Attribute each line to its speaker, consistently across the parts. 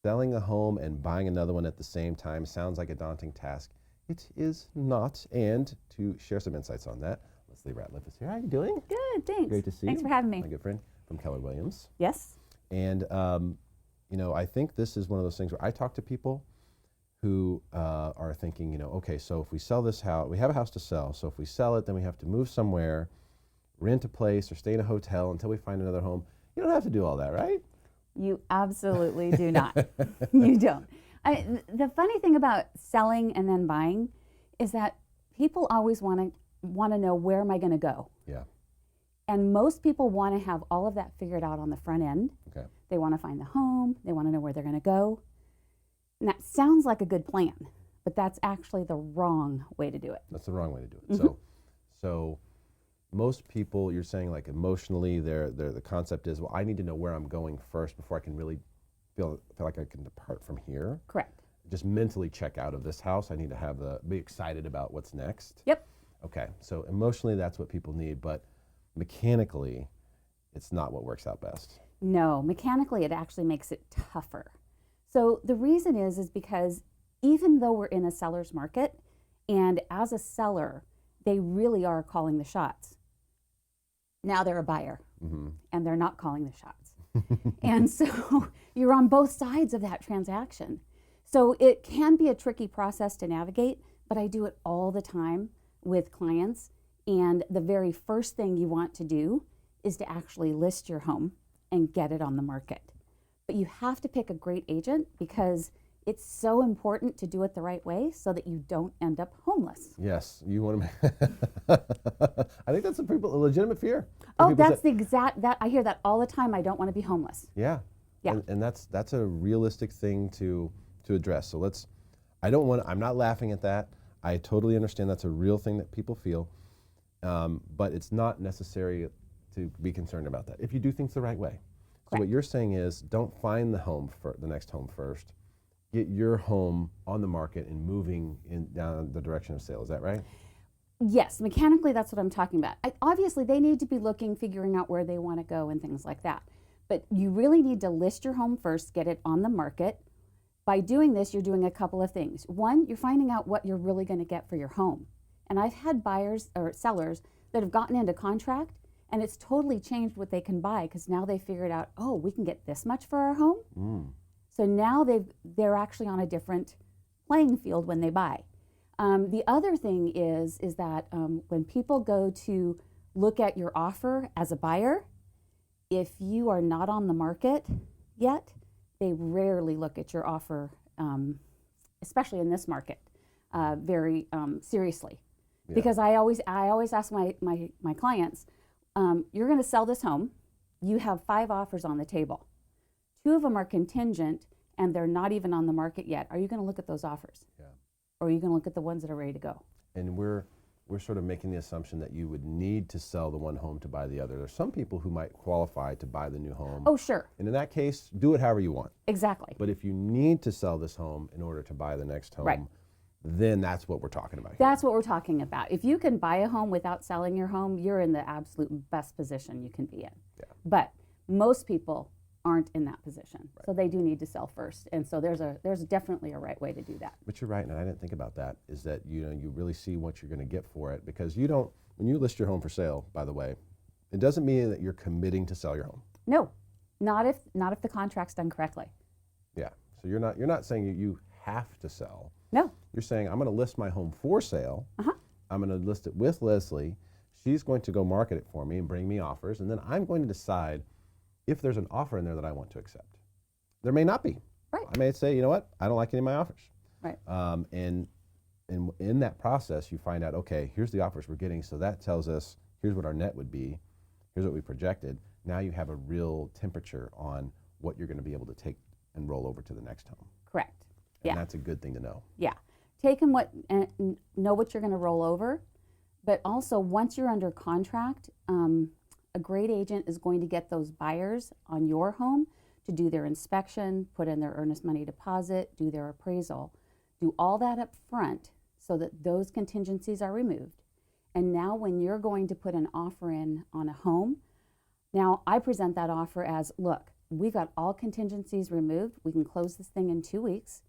Speaker 1: selling a home and buying another one at the same time sounds like a daunting task. It is not. And to share some insights on that, Leslie Ratliff is here. How are you doing?
Speaker 2: Good, thanks.
Speaker 1: Great to see you.
Speaker 2: Thanks for having me.
Speaker 1: My good friend from Keller Williams.
Speaker 2: Yes.
Speaker 1: And, you know, I think this is one of those things where I talk to people who are thinking, you know, okay, so if we sell this house, we have a house to sell. So if we sell it, then we have to move somewhere, rent a place, or stay in a hotel until we find another home. You don't have to do all that, right?
Speaker 2: You absolutely do not. You don't. The funny thing about selling and then buying is that people always want to know, where am I going to go?
Speaker 1: Yeah.
Speaker 2: And most people want to have all of that figured out on the front end.
Speaker 1: Okay.
Speaker 2: They want to find the home. They want to know where they're going to go. And that sounds like a good plan, but that's actually the wrong way to do it.
Speaker 1: That's the wrong way to do it.
Speaker 2: Mm-hmm.
Speaker 1: So most people, you're saying, like, emotionally, the concept is, well, I need to know where I'm going first before I can really feel like I can depart from here.
Speaker 2: Correct.
Speaker 1: Just mentally check out of this house. I need to have be excited about what's next.
Speaker 2: Yep.
Speaker 1: Okay. So emotionally, that's what people need, but mechanically, it's not what works out best.
Speaker 2: No, mechanically, it actually makes it tougher. So the reason is because even though we're in a seller's market, and as a seller, they really are calling the shots. Now they're a buyer,
Speaker 1: Mm-hmm.
Speaker 2: and they're not calling the shots. And so you're on both sides of that transaction. So it can be a tricky process to navigate, but I do it all the time with clients. And the very first thing you want to do is to actually list your home and get it on the market. But you have to pick a great agent, because it's so important to do it the right way so that you don't end up homeless.
Speaker 1: Yes, you want to. I think that's a legitimate fear.
Speaker 2: Oh, that's that I hear that all the time. I don't want to be homeless.
Speaker 1: Yeah.
Speaker 2: Yeah.
Speaker 1: And that's a realistic thing to address. So I'm not laughing at that. I totally understand that's a real thing that people feel, but it's not necessary to be concerned about that if you do things the right way. So what you're saying is, don't find the next home first. Get your home on the market and moving down the direction of sale. Is that right?
Speaker 2: Yes, mechanically, that's what I'm talking about. Obviously, they need to be figuring out where they want to go and things like that. But you really need to list your home first, get it on the market. By doing this, you're doing a couple of things. One, you're finding out what you're really going to get for your home. And I've had buyers or sellers that have gotten into contract, and it's totally changed what they can buy, because now they figured out, oh, we can get this much for our home.
Speaker 1: Mm.
Speaker 2: So now they're actually on a different playing field when they buy. The other thing is that when people go to look at your offer as a buyer, if you are not on the market yet, they rarely look at your offer, especially in this market, very seriously. Yeah. Because I always ask my clients, you're going to sell this home. You have 5 offers on the table. 2 of them are contingent, and they're not even on the market yet. Are you going to look at those offers?
Speaker 1: Yeah.
Speaker 2: Or are you going to look at the ones that are ready to go?
Speaker 1: And we're sort of making the assumption that you would need to sell the one home to buy the other. There's some people who might qualify to buy the new home.
Speaker 2: Oh, sure.
Speaker 1: And in that case, do it however you want.
Speaker 2: Exactly.
Speaker 1: But if you need to sell this home in order to buy the next home,
Speaker 2: right,
Speaker 1: then that's what we're talking about here.
Speaker 2: That's what we're talking about. If you can buy a home without selling your home, you're in the absolute best position you can be in.
Speaker 1: Yeah.
Speaker 2: But most people aren't in that position.
Speaker 1: Right.
Speaker 2: So they do need to sell first. And so there's definitely a right way to do that.
Speaker 1: But you're right, and I didn't think about that, is that you really see what you're going to get for it, because you don't, when you list your home for sale, by the way, it doesn't mean that you're committing to sell your home.
Speaker 2: No, not if the contract's done correctly.
Speaker 1: Yeah. So you're not saying you have to sell.
Speaker 2: No.
Speaker 1: You're saying, I'm going to list my home for sale.
Speaker 2: Uh-huh.
Speaker 1: I'm going to list it with Leslie. She's going to go market it for me and bring me offers, and then I'm going to decide if there's an offer in there that I want to accept. There may not be.
Speaker 2: Right.
Speaker 1: I may say, you know what, I don't like any of my offers.
Speaker 2: Right.
Speaker 1: And in that process, you find out, okay, here's the offers we're getting, so that tells us here's what our net would be, here's what we projected. Now you have a real temperature on what you're going to be able to take and roll over to the next home.
Speaker 2: Correct.
Speaker 1: And
Speaker 2: yeah.
Speaker 1: that's a good thing to know.
Speaker 2: Yeah. Know what you're going to roll over, but also once you're under contract, a great agent is going to get those buyers on your home to do their inspection, put in their earnest money deposit, do their appraisal, do all that up front so that those contingencies are removed. And now when you're going to put an offer in on a home, now I present that offer as, look, we've got all contingencies removed. We can close this thing in 2 weeks.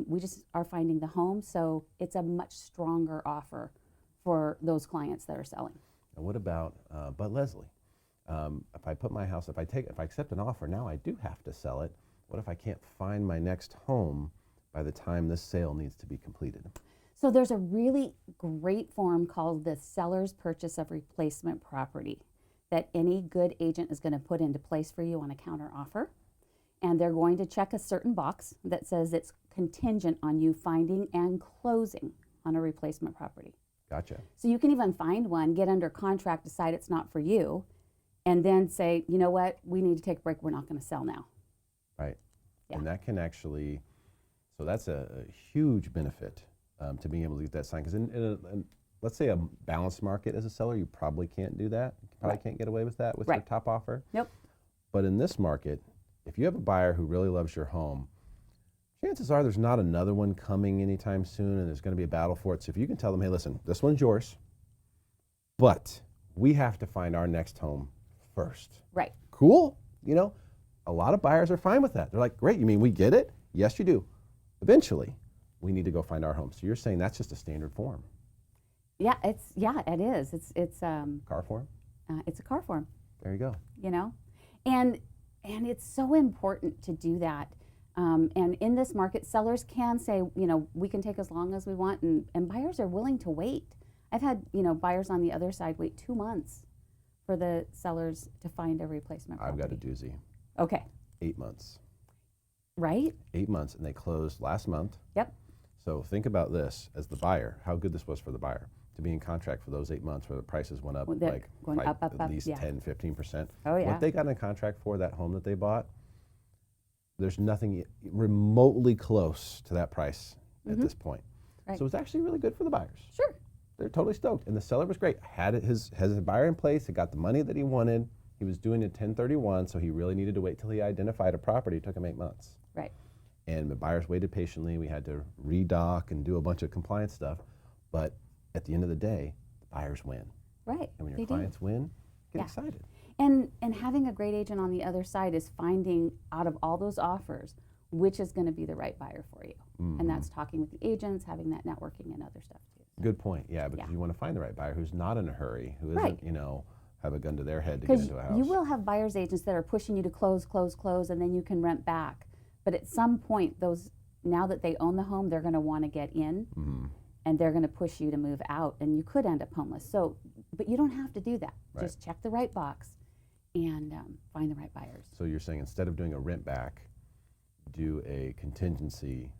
Speaker 2: We just are finding the home, so it's a much stronger offer for those clients that are selling.
Speaker 1: And what about, but Leslie, if I put my house, if I accept an offer, now I do have to sell it. What if I can't find my next home by the time this sale needs to be completed?
Speaker 2: So there's a really great form called the seller's purchase of replacement property that any good agent is going to put into place for you on a counter offer. And they're going to check a certain box that says it's contingent on you finding and closing on a replacement property.
Speaker 1: Gotcha.
Speaker 2: So you can even find one, get under contract, decide it's not for you, and then say, you know what, we need to take a break, we're not going to sell now.
Speaker 1: Right.
Speaker 2: Yeah.
Speaker 1: And that can actually, so that's a huge benefit to being able to get that signed. Because in let's say a balanced market as a seller, you probably can't do that. You probably can't get away with that with your top offer.
Speaker 2: Nope.
Speaker 1: But in this market, if you have a buyer who really loves your home, chances are there's not another one coming anytime soon, and there's going to be a battle for it. So if you can tell them, hey, listen, this one's yours, but we have to find our next home first.
Speaker 2: Right.
Speaker 1: Cool. You know, a lot of buyers are fine with that. They're like, great, you mean we get it? Yes, you do. Eventually, we need to go find our home. So you're saying that's just a standard form.
Speaker 2: Yeah, it is. It's
Speaker 1: Car form?
Speaker 2: it's a car form.
Speaker 1: There you go.
Speaker 2: You know, and it's so important to do that. And in this market, sellers can say, you know, we can take as long as we want, and buyers are willing to wait. I've had, you know, buyers on the other side wait 2 months for the sellers to find a replacement property.
Speaker 1: I've got a doozy.
Speaker 2: Okay.
Speaker 1: 8 months.
Speaker 2: Right?
Speaker 1: 8 months, and they closed last month.
Speaker 2: Yep.
Speaker 1: So think about this as the buyer, how good this was for the buyer to be in contract for those 8 months where the prices went up like
Speaker 2: going up,
Speaker 1: at least 10, 15%.
Speaker 2: Oh, yeah.
Speaker 1: What they got in contract for, that home that they bought, there's nothing remotely close to that price at this point.
Speaker 2: Right.
Speaker 1: So it's actually really good for the buyers.
Speaker 2: Sure.
Speaker 1: They're totally stoked. And the seller was great. Had his buyer in place, he got the money that he wanted. He was doing a 1031, so he really needed to wait till he identified a property. It took him 8 months.
Speaker 2: Right.
Speaker 1: And the buyers waited patiently. We had to redock and do a bunch of compliance stuff. But at the end of the day, the buyers win.
Speaker 2: Right.
Speaker 1: And when your clients win, get excited.
Speaker 2: And having a great agent on the other side is finding out of all those offers which is going to be the right buyer for you. And that's talking with the agents, having that networking and other stuff too.
Speaker 1: Good point. Yeah, because you want to find the right buyer who's not in a hurry, who isn't, you know, have a gun to their head to get into a house.
Speaker 2: You will have buyer's agents that are pushing you to close, and then you can rent back. But at some point, now that they own the home, they're going to want to get in, and they're going to push you to move out, and you could end up homeless. So, but you don't have to do that.
Speaker 1: Right.
Speaker 2: Just check the right box and find the right buyers.
Speaker 1: So you're saying instead of doing a rent back, do a contingency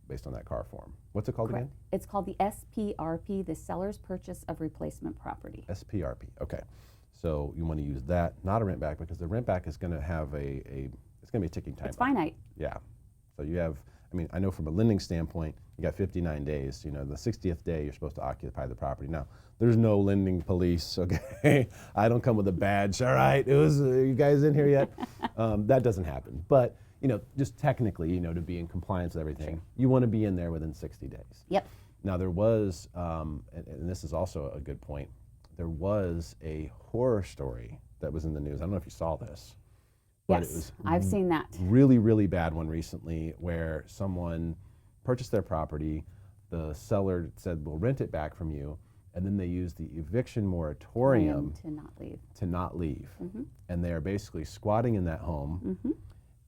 Speaker 1: based on that car form. What's it called again?
Speaker 2: It's called the SPRP, the Seller's Purchase of Replacement Property.
Speaker 1: SPRP. Okay. So you want to use that, not a rent back, because the rent back is going to have it's going to be a ticking time.
Speaker 2: It's finite.
Speaker 1: Yeah. So you have, I mean, I know from a lending standpoint, you got 59 days. You know, the 60th day, you're supposed to occupy the property. Now, there's no lending police, okay? I don't come with a badge. All right, you guys in here yet? That doesn't happen. But, you know, just technically, you know, to be in compliance with everything, you want to be in there within 60 days.
Speaker 2: Yep.
Speaker 1: Now, there was, and this is also a good point, there was a horror story that was in the news. I don't know if you saw this. But
Speaker 2: Yes,
Speaker 1: it was
Speaker 2: I've seen that.
Speaker 1: really, really bad one recently where someone purchased their property, the seller said, we'll rent it back from you, and then they used the eviction moratorium
Speaker 2: to not leave.
Speaker 1: and they are basically squatting in that home,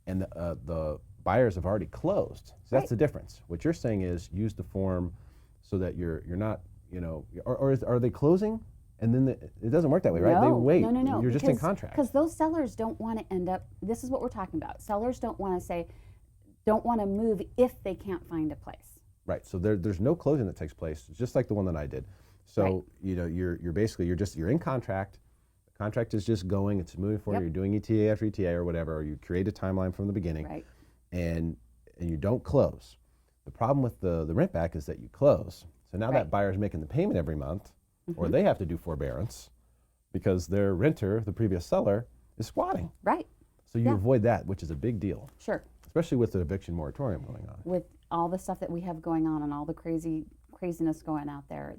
Speaker 1: and the buyers have already closed. So that's the difference. What you're saying is use the form so that you're not, you know, are they closing? And then it doesn't work that way, right?
Speaker 2: No,
Speaker 1: They wait.
Speaker 2: No.
Speaker 1: You're just in contract.
Speaker 2: Because those sellers don't want to end up, this is what we're talking about. Sellers don't want to move if they can't find a place.
Speaker 1: Right. So there's no closing that takes place, just like the one that I did. So you know, you're basically you're in contract. The contract is just going. It's moving forward. You're doing ETA after ETA or whatever. Or you create a timeline from the beginning,
Speaker 2: Right.
Speaker 1: and you don't close. The problem with the rent back is that you close. So now that buyer's making the payment every month, or they have to do forbearance because their renter, the previous seller, is squatting.
Speaker 2: Right.
Speaker 1: So you avoid that, which is a big deal.
Speaker 2: Sure.
Speaker 1: Especially with the eviction moratorium going on.
Speaker 2: With all the stuff that we have going on and all the craziness going out there,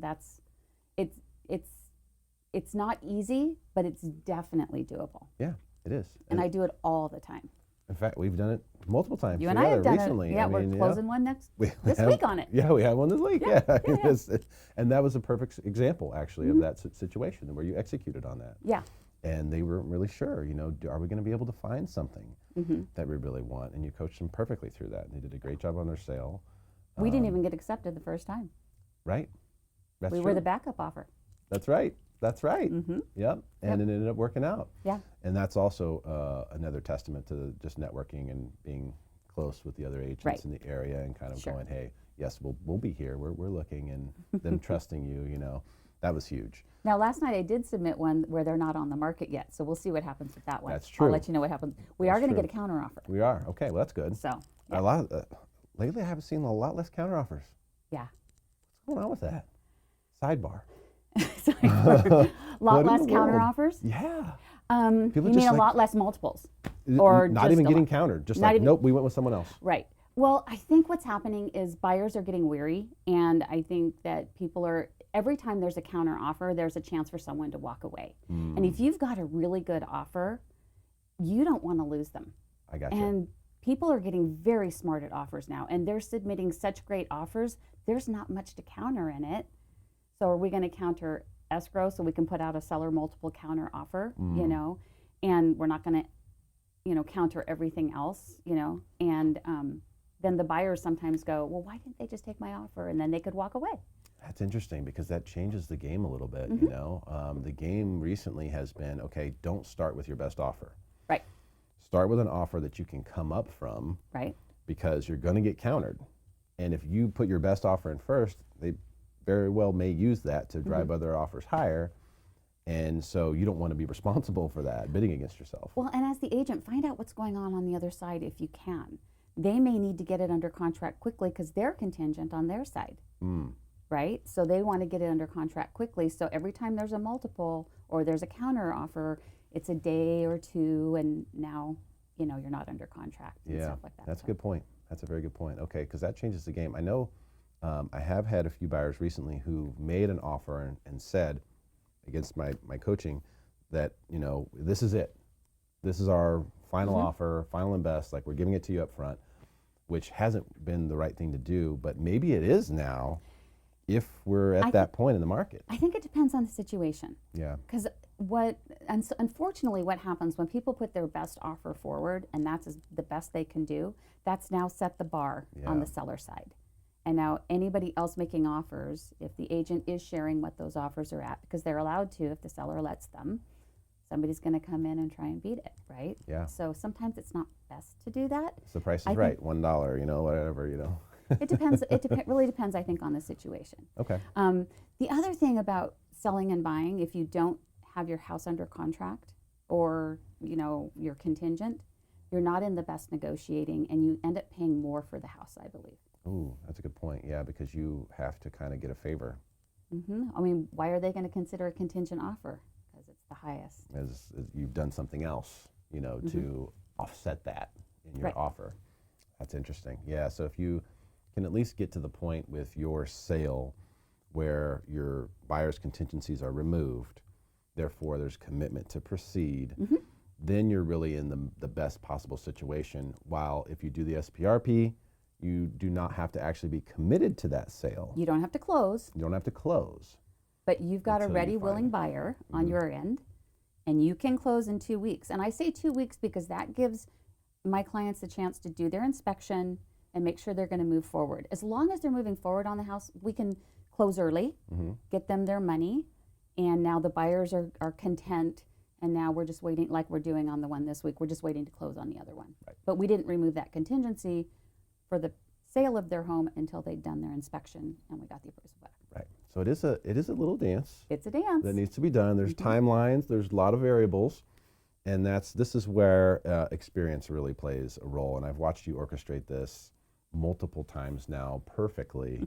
Speaker 2: it's not easy, but it's definitely doable.
Speaker 1: Yeah. It is.
Speaker 2: And I do it all the time.
Speaker 1: In fact, we've done it multiple times
Speaker 2: You and I have done
Speaker 1: recently.
Speaker 2: it. Yeah, we're closing one this week on it.
Speaker 1: Yeah, we have one this week. Yeah.
Speaker 2: Yeah.
Speaker 1: And that was a perfect example, actually, of that situation where you executed on that.
Speaker 2: Yeah.
Speaker 1: And they weren't really sure, are we going to be able to find something that we really want? And you coached them perfectly through that. And they did a great job on their sale.
Speaker 2: We didn't even get accepted the first time.
Speaker 1: Right. That's
Speaker 2: we
Speaker 1: true.
Speaker 2: were the backup offer.
Speaker 1: That's right. That's right. Yep. And it ended up working out.
Speaker 2: Yeah.
Speaker 1: And that's also another testament to just networking and being close with the other agents in the area and kind of going, hey, yes, we'll be here. We're looking, and them trusting you, that was huge.
Speaker 2: Now, last night I did submit one where they're not on the market yet, so we'll see what happens with that one.
Speaker 1: That's true.
Speaker 2: I'll let you know what happens. We are going to get a counter offer.
Speaker 1: We are. Okay, well, that's good.
Speaker 2: So,
Speaker 1: a lot lately I haven't seen a lot less counter offers.
Speaker 2: Yeah.
Speaker 1: What's going on with that? Sidebar.
Speaker 2: A lot less counter offers?
Speaker 1: Yeah.
Speaker 2: You mean a lot less multiples? Or
Speaker 1: not even getting countered. Just like, nope, we went with someone else.
Speaker 2: Right. Well, I think what's happening is buyers are getting weary, and I think that people are, every time there's a counter offer, there's a chance for someone to walk away. And if you've got a really good offer, you don't want to lose them.
Speaker 1: I got you.
Speaker 2: And people are getting very smart at offers now, and they're submitting such great offers, there's not much to counter in it. So are we going to counter escrow so we can put out a seller multiple counter offer, and we're not going to, counter everything else, and then the buyers sometimes go, well, why didn't they just take my offer? And then they could walk away.
Speaker 1: That's interesting because that changes the game a little bit, The game recently has been, okay, don't start with your best offer.
Speaker 2: Right.
Speaker 1: Start with an offer that you can come up from.
Speaker 2: Right.
Speaker 1: Because you're going to get countered. And if you put your best offer in first, they very well may use that to drive other offers higher. And so you don't want to be responsible for that, bidding against yourself.
Speaker 2: Well, and as the agent, find out what's going on the other side if you can. They may need to get it under contract quickly because they're contingent on their side, right? So they want to get it under contract quickly. So every time there's a multiple or there's a counter offer, it's a day or two, and now, you're not under contract and stuff like that.
Speaker 1: That's a good point. That's a very good point. Okay, because that changes the game. I know I have had a few buyers recently who made an offer and said, against my coaching, that, this is it. This is our final offer, final and best, like we're giving it to you up front, which hasn't been the right thing to do, but maybe it is now if we're at that point in the market.
Speaker 2: I think it depends on the situation.
Speaker 1: Yeah.
Speaker 2: Because unfortunately what happens when people put their best offer forward, and that's the best they can do, that's now set the bar on the seller side. And now anybody else making offers, if the agent is sharing what those offers are at, because they're allowed to if the seller lets them, somebody's going to come in and try and beat it, right?
Speaker 1: Yeah.
Speaker 2: So sometimes it's not best to do that.
Speaker 1: So the price is right, $1, whatever,
Speaker 2: It depends. Really depends, I think, on the situation.
Speaker 1: Okay.
Speaker 2: The other thing about selling and buying, if you don't have your house under contract or, you're contingent, you're not in the best negotiating, and you end up paying more for the house, I believe.
Speaker 1: Ooh, that's a good point. Yeah, because you have to kind of get a favor.
Speaker 2: I mean, why are they going to consider a contingent offer? Because it's the highest.
Speaker 1: As you've done something else, to offset that in your offer. That's interesting. Yeah, so if you can at least get to the point with your sale where your buyer's contingencies are removed, therefore there's commitment to proceed, then you're really in the best possible situation. While if you do the SPRP, you do not have to actually be committed to that sale.
Speaker 2: You don't have to close.
Speaker 1: You don't have to close.
Speaker 2: But you've got a ready, willing buyer on your end, and you can close in 2 weeks. And I say 2 weeks because that gives my clients a chance to do their inspection and make sure they're going to move forward. As long as they're moving forward on the house, we can close early, get them their money, and now the buyers are content, and now we're just waiting, like we're doing on the one this week, we're just waiting to close on the other one.
Speaker 1: Right.
Speaker 2: But we didn't remove that contingency for the sale of their home until they'd done their inspection and we got the appraisal back.
Speaker 1: Right. So it is a little dance.
Speaker 2: It's a dance.
Speaker 1: That needs to be done. There's timelines, there's a lot of variables, and this is where experience really plays a role. And I've watched you orchestrate this multiple times now perfectly.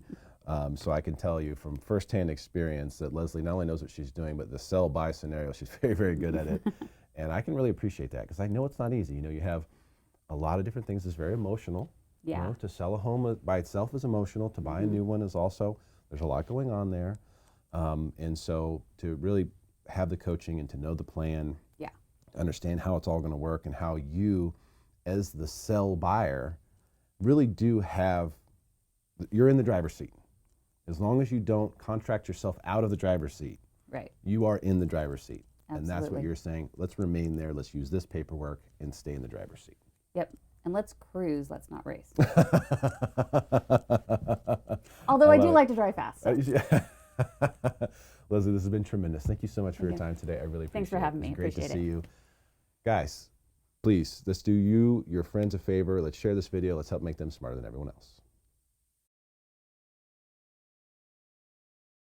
Speaker 1: So I can tell you from firsthand experience that Leslie not only knows what she's doing, but the sell-buy scenario, she's very, very good at it. And I can really appreciate that because I know it's not easy. You have a lot of different things that's very emotional.
Speaker 2: Yeah.
Speaker 1: To sell a home by itself is emotional. To buy a new one is also, there's a lot going on there. And so to really have the coaching and to know the plan understand how it's all going to work, and how you, as the sell buyer, really do have, you're in the driver's seat. As long as you don't contract yourself out of the driver's seat,
Speaker 2: Right.
Speaker 1: you are in the driver's seat.
Speaker 2: Absolutely.
Speaker 1: And that's what you're saying. Let's remain there. Let's use this paperwork and stay in the driver's seat.
Speaker 2: Yep. And let's cruise. Let's not race. Although I do like to drive fast. So.
Speaker 1: Leslie, this has been tremendous. Thank you so much for your time today. I really appreciate it.
Speaker 2: Thanks for having me.
Speaker 1: It's great
Speaker 2: Appreciate
Speaker 1: to
Speaker 2: it.
Speaker 1: see you. Guys, please, let's do you, your friends a favor. Let's share this video. Let's help make them smarter than everyone else.